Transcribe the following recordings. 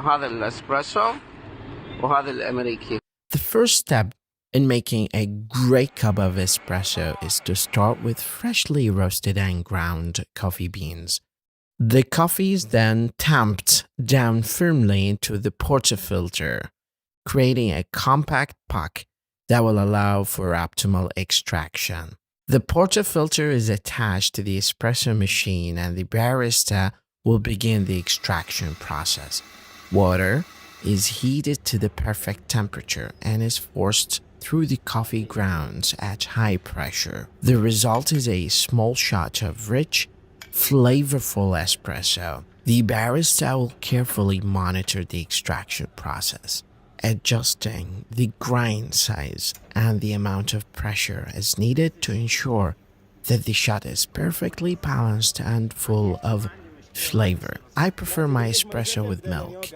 هذا الاسبريسو وهذا الامريكي. The first step in making a great cup of espresso is to start with freshly roasted and ground coffee beans. The coffee is then tamped down firmly into the portafilter, creating a compact puck that will allow for optimal extraction. The portafilter is attached to the espresso machine and the barista will begin the extraction process. Water is heated to the perfect temperature and is forced through the coffee grounds at high pressure. The result is a small shot of rich, flavorful espresso. The barista will carefully monitor the extraction process, adjusting the grind size and the amount of pressure as needed to ensure that the shot is perfectly balanced and full of flavor. I prefer my espresso with milk.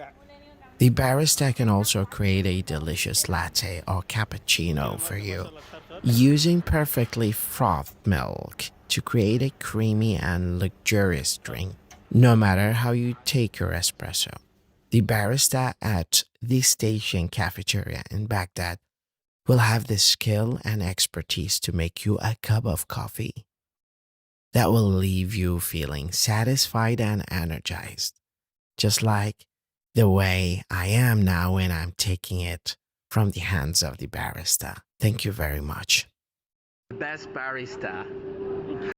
The barista can also create a delicious latte or cappuccino for you, using perfectly frothed milk to create a creamy and luxurious drink. No matter how you take your espresso, the barista at the station cafeteria in Baghdad will have the skill and expertise to make you a cup of coffee that will leave you feeling satisfied and energized, just like the way I am now when I'm taking it from the hands of the barista. Thank you very much. The best barista